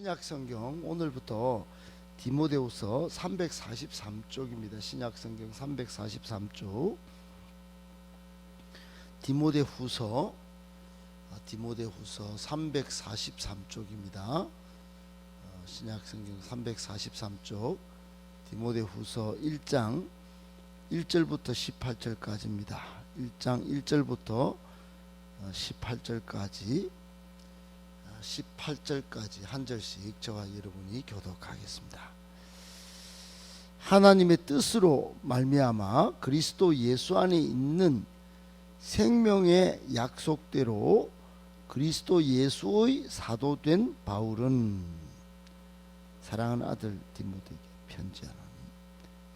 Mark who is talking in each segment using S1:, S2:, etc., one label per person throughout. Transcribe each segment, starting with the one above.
S1: 신약 성경 오늘부터 디모데후서 343쪽입니다. 신약 성경 343쪽. 디모데후서 343쪽입니다. 신약 성경 343쪽. 디모데후서 1장 1절부터 18절까지입니다. 1장 1절부터 18절까지 한 절씩 저와 여러분이 교독하겠습니다. 하나님의 뜻으로 말미암아 그리스도 예수 안에 있는 생명의 약속대로 그리스도 예수의 사도된 바울은 사랑하는 아들 디모데에게 편지하노니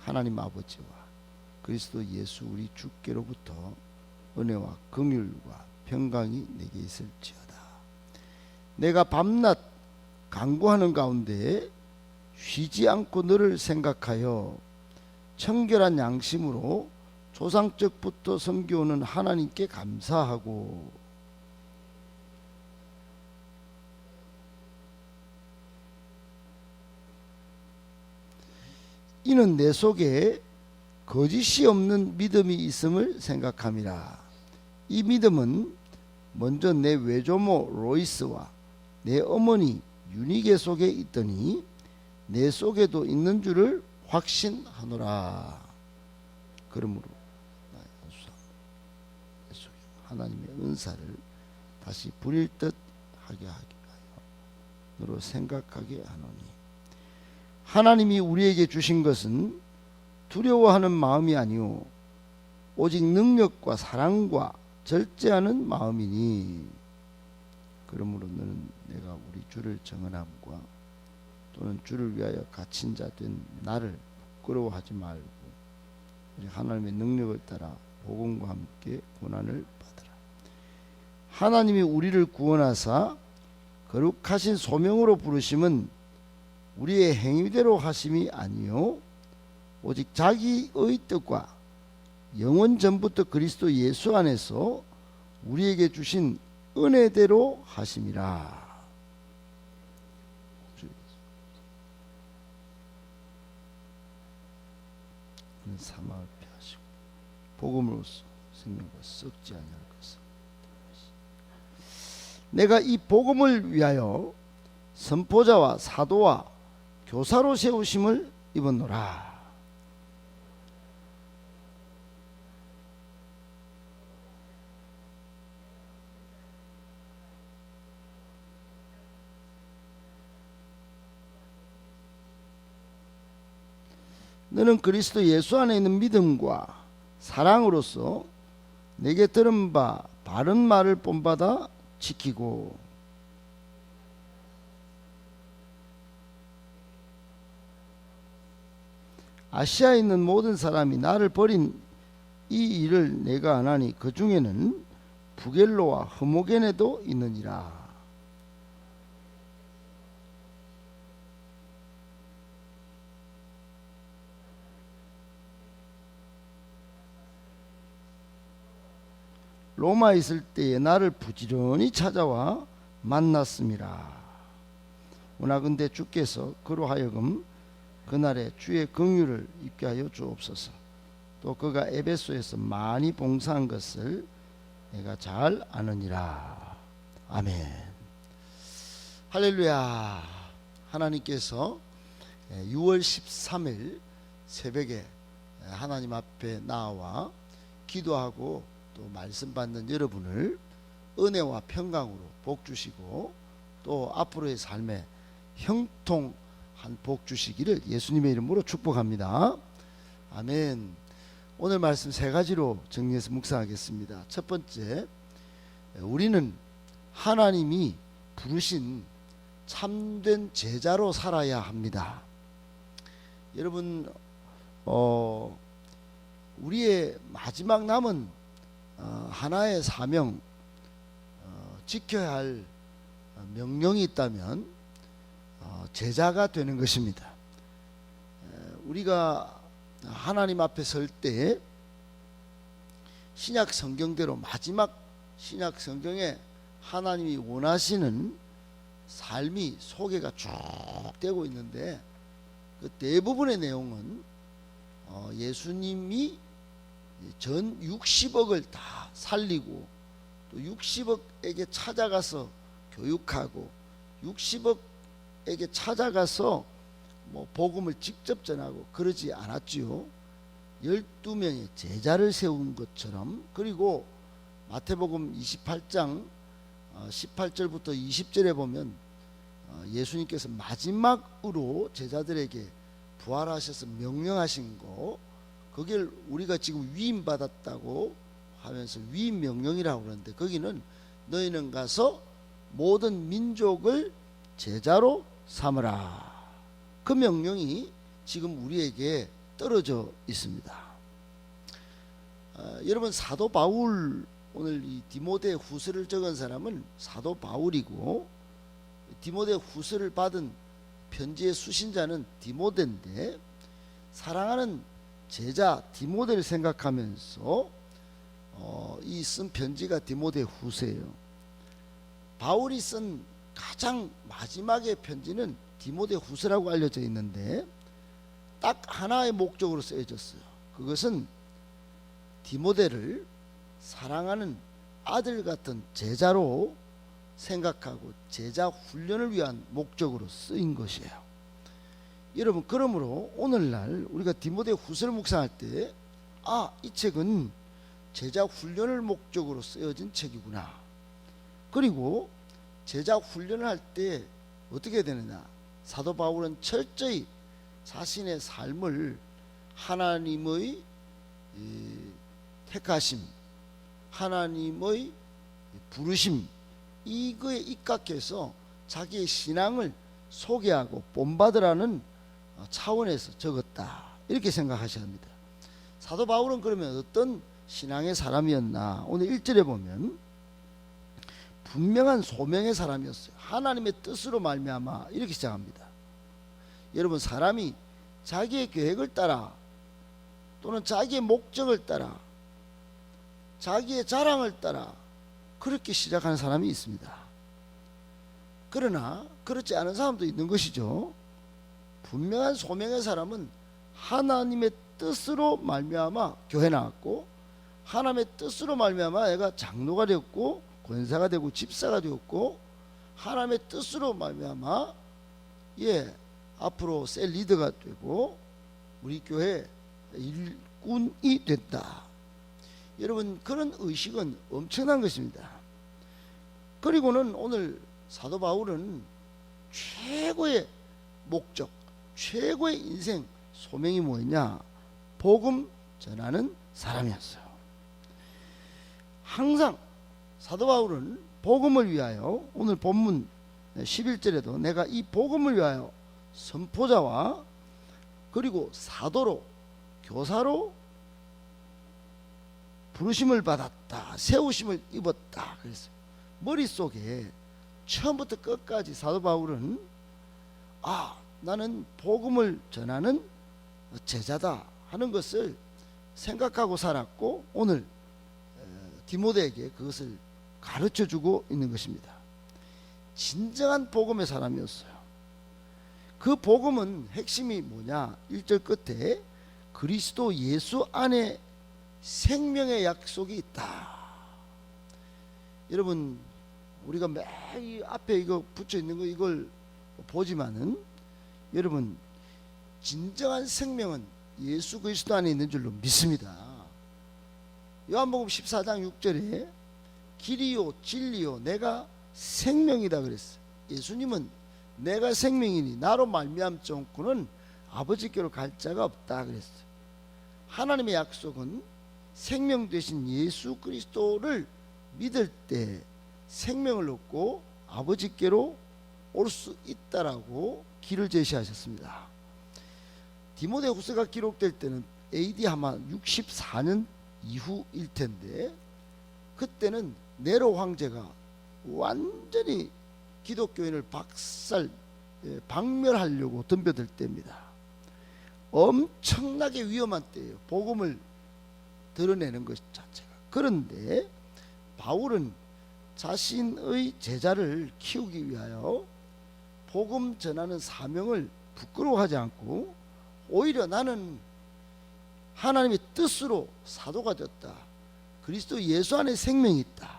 S1: 하나님 아버지와 그리스도 예수 우리 주께로부터 은혜와 긍휼과 평강이 내게 있을지어다. 내가 밤낮 간구하는 가운데 쉬지 않고 너를 생각하여 청결한 양심으로 조상적부터 섬겨오는 하나님께 감사하고 이는 내 속에 거짓이 없는 믿음이 있음을 생각함이라. 이 믿음은 먼저 내 외조모 로이스와 내 어머니 유니게 속에 있더니 내 속에도 있는 줄을 확신하노라. 그러므로 나의 속에 하나님의 은사를 다시 부릴 듯 하게 하여 너로 생각하게 하노니 하나님이 우리에게 주신 것은 두려워하는 마음이 아니오 오직 능력과 사랑과 절제하는 마음이니 그러므로 너는 내가 우리 주를 정언함과 또는 주를 위하여 갇힌 자 된 나를 부끄러워하지 말고 하나님의 능력을 따라 복음과 함께 고난을 받으라. 하나님이 우리를 구원하사 거룩하신 소명으로 부르심은 우리의 행위대로 하심이 아니요 오직 자기의 뜻과 영원 전부터 그리스도 예수 안에서 우리에게 주신 은혜대로 하심이라. 사망을 피하시고 복음으로써 생명과 썩지 아니할 것을 내가 이 복음을 위하여 선포자와 사도와 교사로 세우심을 입었노라. 너는 그리스도 예수 안에 있는 믿음과 사랑으로서 내게 들은 바 바른 말을 본받아 지키고 아시아에 있는 모든 사람이 나를 버린 이 일을 내가 안 하니 그 중에는 부겔로와 흐모게네도 있느니라. 로마에 있을 때에 나를 부지런히 찾아와 만났음이라. 원하건대 주께서 그로 하여금 그날에 주의 긍휼을 입게 하여 주옵소서. 또 그가 에베소에서 많이 봉사한 것을 내가 잘 아느니라. 아멘. 할렐루야. 하나님께서 6월 13일 새벽에 하나님 앞에 나와 기도하고 또 말씀 받는 여러분을 은혜와 평강으로 복 주시고 또 앞으로의 삶에 형통한 복 주시기를 예수님의 이름으로 축복합니다. 아멘. 오늘 말씀 세 가지로 정리해서 묵상하겠습니다. 첫 번째, 우리는 하나님이 부르신 참된 제자로 살아야 합니다. 여러분, 우리의 마지막 남은 하나의 사명, 지켜야 할 명령이 있다면 제자가 되는 것입니다. 우리가 하나님 앞에 설 때 신약 성경대로 마지막 신약 성경에 하나님이 원하시는 삶이 소개가 쭉 되고 있는데 그 대부분의 내용은 예수님이 전 60억을 다 살리고 또 60억에게 찾아가서 교육하고 60억에게 찾아가서 뭐 복음을 직접 전하고 그러지 않았지요. 12명의 제자를 세운 것처럼. 그리고 마태복음 28장 18절부터 20절에 보면 예수님께서 마지막으로 제자들에게 부활하셔서 명령하신 거, 그걸 우리가 지금 위임받았다고 하면서 위임 명령이라고 그러는데, 거기는 너희는 가서 모든 민족을 제자로 삼으라, 그 명령이 지금 우리에게 떨어져 있습니다. 여러분, 사도 바울, 오늘 이 디모데 후서를 적은 사람은 사도 바울이고 디모데 후서를 받은 편지의 수신자는 디모데인데, 사랑하는 제자 디모데를 생각하면서 이 쓴 편지가 디모데 후서예요. 바울이 쓴 가장 마지막의 편지는 디모데 후서라고 알려져 있는데 딱 하나의 목적으로 쓰여졌어요. 그것은 디모데를 사랑하는 아들 같은 제자로 생각하고 제자 훈련을 위한 목적으로 쓰인 것이에요. 여러분, 그러므로 오늘날 우리가 디모데 후서를 묵상할 때, 이 책은 제자 훈련을 목적으로 쓰여진 책이구나. 그리고 제자 훈련을 할 때 어떻게 되느냐, 사도 바울은 철저히 자신의 삶을 하나님의 택하심, 하나님의 부르심, 이거에 입각해서 자기의 신앙을 소개하고 본받으라는 차원에서 적었다, 이렇게 생각하셔야 합니다. 사도 바울은 그러면 어떤 신앙의 사람이었나? 오늘 1절에 보면 분명한 소명의 사람이었어요. 하나님의 뜻으로 말미암아, 이렇게 시작합니다. 여러분, 사람이 자기의 계획을 따라 또는 자기의 목적을 따라 자기의 자랑을 따라 그렇게 시작하는 사람이 있습니다. 그러나 그렇지 않은 사람도 있는 것이죠. 분명한 소명의 사람은 하나님의 뜻으로 말미암아 교회 나왔고, 하나님의 뜻으로 말미암아 애가 장로가 되었고 권사가 되고 집사가 되었고, 하나님의 뜻으로 말미암아 앞으로 셀 리더가 되고 우리 교회 일꾼이 됐다. 여러분, 그런 의식은 엄청난 것입니다. 그리고는 오늘 사도 바울은 최고의 목적, 최고의 인생 소명이 뭐였냐? 복음 전하는 사람이었어요. 항상 사도 바울은 복음을 위하여, 오늘 본문 11절에도 내가 이 복음을 위하여 선포자와 그리고 사도로, 교사로 부르심을 받았다, 세우심을 입었다 그랬어요. 머릿속에 처음부터 끝까지 사도 바울은 나는 복음을 전하는 제자다 하는 것을 생각하고 살았고, 오늘 디모데에게 그것을 가르쳐주고 있는 것입니다. 진정한 복음의 사람이었어요. 그 복음은 핵심이 뭐냐? 1절 끝에 그리스도 예수 안에 생명의 약속이 있다. 여러분, 우리가 매일 앞에 이거 붙여 있는 거 이걸 보지만은, 여러분, 진정한 생명은 예수 그리스도 안에 있는 줄로 믿습니다. 요한복음 14장 6절에 길이요 진리요 내가 생명이다 그랬어요. 예수님은 내가 생명이니 나로 말미암지 않고는 아버지께로 갈 자가 없다 그랬어요. 하나님의 약속은 생명 되신 예수 그리스도를 믿을 때 생명을 얻고 아버지께로 올 수 있다라고 길을 제시하셨습니다. 디모데 후서가 기록될 때는 AD 아마 64년 이후일 텐데, 그때는 네로 황제가 완전히 기독교인을 박멸하려고 덤벼들 때입니다. 엄청나게 위험한 때예요, 복음을 드러내는 것 자체가. 그런데 바울은 자신의 제자를 키우기 위하여 복음 전하는 사명을 부끄러워하지 않고 오히려 나는 하나님의 뜻으로 사도가 되었다. 그리스도 예수 안에 생명이 있다.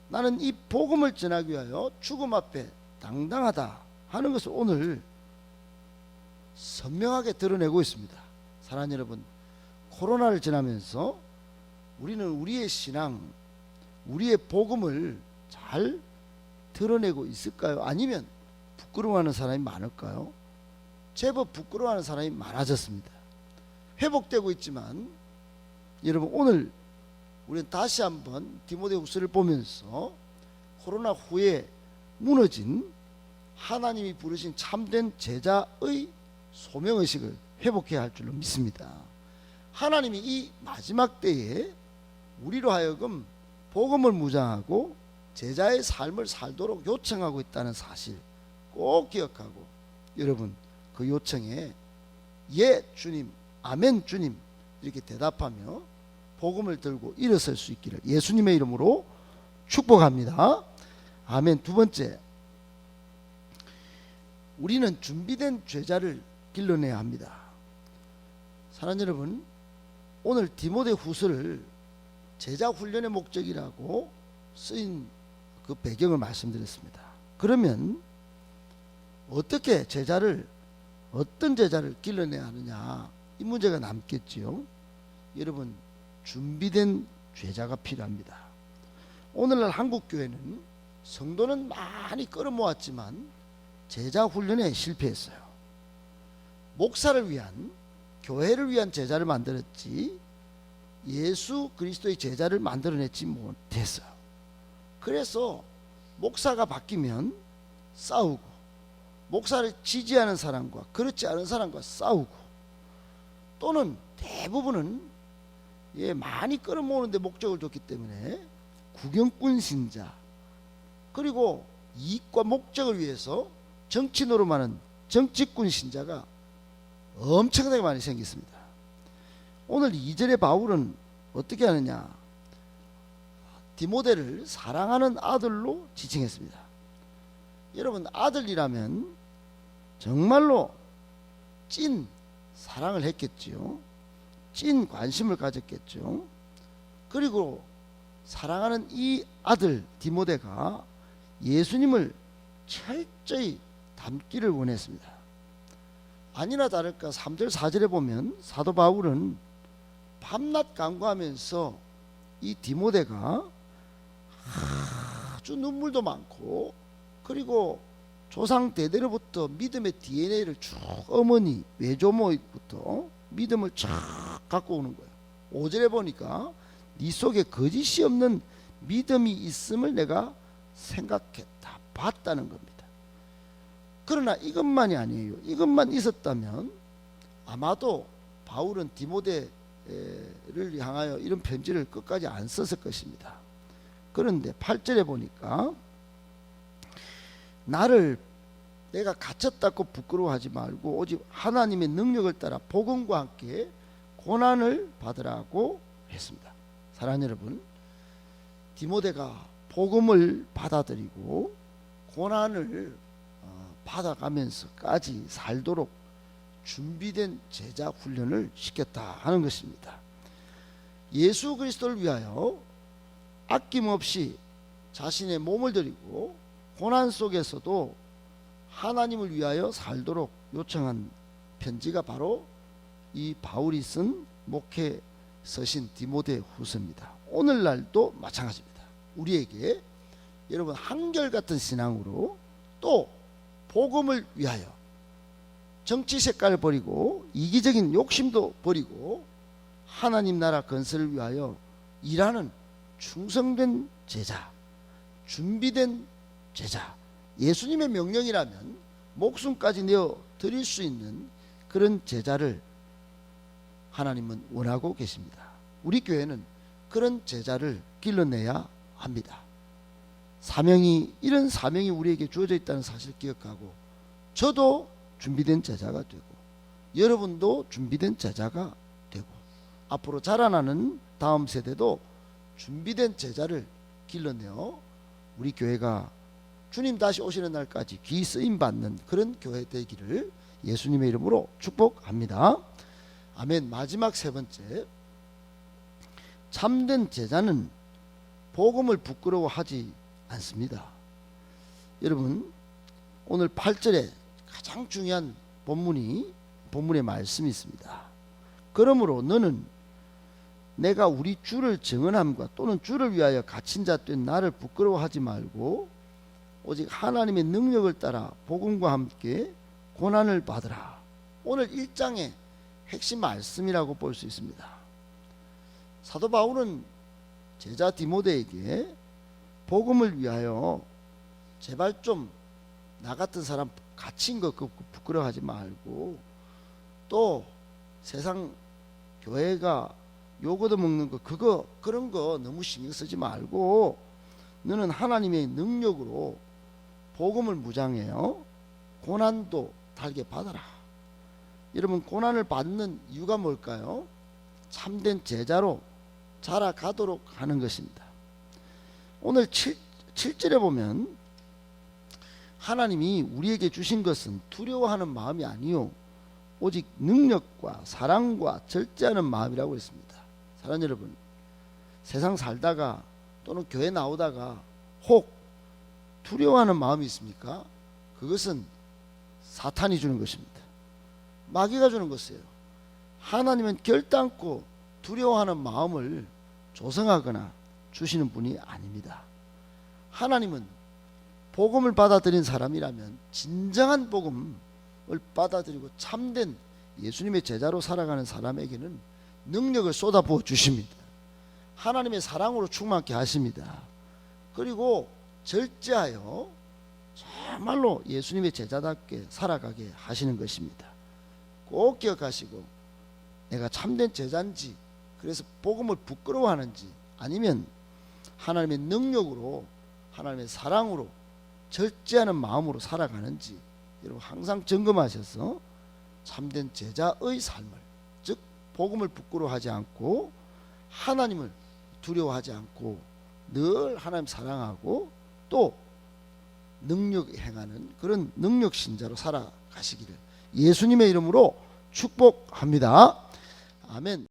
S1: 나는 이 복음을 전하기 위하여 죽음 앞에 당당하다 하는 것을 오늘 선명하게 드러내고 있습니다. 사랑하는 여러분, 코로나를 지나면서 우리는 우리의 신앙, 우리의 복음을 잘 드러내고 있을까요? 아니면 부끄러워하는 사람이 많을까요? 제법 부끄러워하는 사람이 많아졌습니다. 회복되고 있지만 여러분, 오늘 우리는 다시 한번 디모데후서를 보면서 코로나 후에 무너진 하나님이 부르신 참된 제자의 소명의식을 회복해야 할 줄로 믿습니다. 하나님이 이 마지막 때에 우리로 하여금 복음을 무장하고 제자의 삶을 살도록 요청하고 있다는 사실 꼭 기억하고, 여러분 그 요청에 예 주님, 아멘 주님 이렇게 대답하며 복음을 들고 일어설 수 있기를 예수님의 이름으로 축복합니다. 아멘. 두 번째, 우리는 준비된 제자를 길러내야 합니다. 사랑하는 여러분, 오늘 디모데후서를 제자 훈련의 목적이라고 쓰인 그 배경을 말씀드렸습니다. 그러면 어떻게 어떤 제자를 길러내야 하느냐, 이 문제가 남겠지요. 여러분, 준비된 제자가 필요합니다. 오늘날 한국 교회는 성도는 많이 끌어모았지만 제자 훈련에 실패했어요. 목사를 위한, 교회를 위한 제자를 만들었지 예수 그리스도의 제자를 만들어내지 못했어요. 그래서 목사가 바뀌면 싸우고, 목사를 지지하는 사람과 그렇지 않은 사람과 싸우고, 또는 대부분은 많이 끌어모으는 데 목적을 뒀기 때문에 구경꾼 신자, 그리고 이익과 목적을 위해서 정치 노름하는 정치꾼 신자가 엄청나게 많이 생겼습니다. 오늘 2절의 바울은 어떻게 하느냐, 디모데를 사랑하는 아들로 지칭했습니다. 여러분, 아들이라면 정말로 찐 사랑을 했겠지요. 찐 관심을 가졌겠죠. 그리고 사랑하는 이 아들 디모데가 예수님을 철저히 닮기를 원했습니다. 아니나 다를까 3절 4절에 보면 사도 바울은 밤낮 간구하면서 이 디모데가 아주 눈물도 많고, 그리고 조상 대대로부터 믿음의 DNA를 쭉 어머니 외조모부터 믿음을 쫙 갖고 오는 거예요. 5절에 보니까 네 속에 거짓이 없는 믿음이 있음을 내가 생각했다, 봤다는 겁니다. 그러나 이것만이 아니에요. 이것만 있었다면 아마도 바울은 디모데를 향하여 이런 편지를 끝까지 안 썼을 것입니다. 그런데 8절에 보니까 내가 갇혔다고 부끄러워하지 말고 오직 하나님의 능력을 따라 복음과 함께 고난을 받으라고 했습니다. 사랑하는 여러분, 디모데가 복음을 받아들이고 고난을 받아가면서까지 살도록 준비된 제자 훈련을 시켰다 하는 것입니다. 예수 그리스도를 위하여 아낌없이 자신의 몸을 드리고 고난 속에서도 하나님을 위하여 살도록 요청한 편지가 바로 이 바울이 쓴 목회 서신 디모데 후서입니다. 오늘날도 마찬가지입니다. 우리에게 여러분, 한결같은 신앙으로 또 복음을 위하여 정치 색깔을 버리고 이기적인 욕심도 버리고 하나님 나라 건설을 위하여 일하는 충성된 제자, 준비된 제자, 예수님의 명령이라면 목숨까지 내어 드릴 수 있는 그런 제자를 하나님은 원하고 계십니다. 우리 교회는 그런 제자를 길러내야 합니다. 이런 사명이 우리에게 주어져 있다는 사실을 기억하고, 저도 준비된 제자가 되고 여러분도 준비된 제자가 되고 앞으로 자라나는 다음 세대도 준비된 제자를 길러내어 우리 교회가 주님 다시 오시는 날까지 귀 쓰임 받는 그런 교회 되기를 예수님의 이름으로 축복합니다. 아멘. 마지막 세 번째, 참된 제자는 복음을 부끄러워하지 않습니다. 여러분, 오늘 8절에 가장 중요한 본문의 말씀이 있습니다. 그러므로 너는 내가 우리 주를 증언함과 또는 주를 위하여 갇힌 자 된 나를 부끄러워하지 말고 오직 하나님의 능력을 따라 복음과 함께 고난을 받으라. 오늘 1장의 핵심 말씀이라고 볼 수 있습니다. 사도 바울은 제자 디모데에게 복음을 위하여 제발 좀 나 같은 사람 갇힌 거 부끄러워하지 말고, 또 세상 교회가 욕 얻어먹는 거 그런 거 너무 신경 쓰지 말고 너는 하나님의 능력으로 복음을 무장해요 고난도 달게 받아라. 여러분, 고난을 받는 이유가 뭘까요? 참된 제자로 자라가도록 하는 것입니다. 오늘 7절에 보면 하나님이 우리에게 주신 것은 두려워하는 마음이 아니요 오직 능력과 사랑과 절제하는 마음이라고 했습니다. 사랑하는 여러분, 세상 살다가 또는 교회 나오다가 혹 두려워하는 마음이 있습니까? 그것은 사탄이 주는 것입니다. 마귀가 주는 것이에요. 하나님은 결단코 두려워하는 마음을 조성하거나 주시는 분이 아닙니다. 하나님은 복음을 받아들인 사람이라면 진정한 복음을 받아들이고 참된 예수님의 제자로 살아가는 사람에게는 능력을 쏟아부어 주십니다. 하나님의 사랑으로 충만케 하십니다. 그리고 절제하여 정말로 예수님의 제자답게 살아가게 하시는 것입니다. 꼭 기억하시고, 내가 참된 제자인지, 그래서 복음을 부끄러워하는지, 아니면 하나님의 능력으로, 하나님의 사랑으로 절제하는 마음으로 살아가는지 여러분 항상 점검하셔서 참된 제자의 삶을, 즉 복음을 부끄러워하지 않고 하나님을 두려워하지 않고 늘 하나님 사랑하고 또 능력 행하는 그런 능력 신자로 살아가시기를 예수님의 이름으로 축복합니다. 아멘.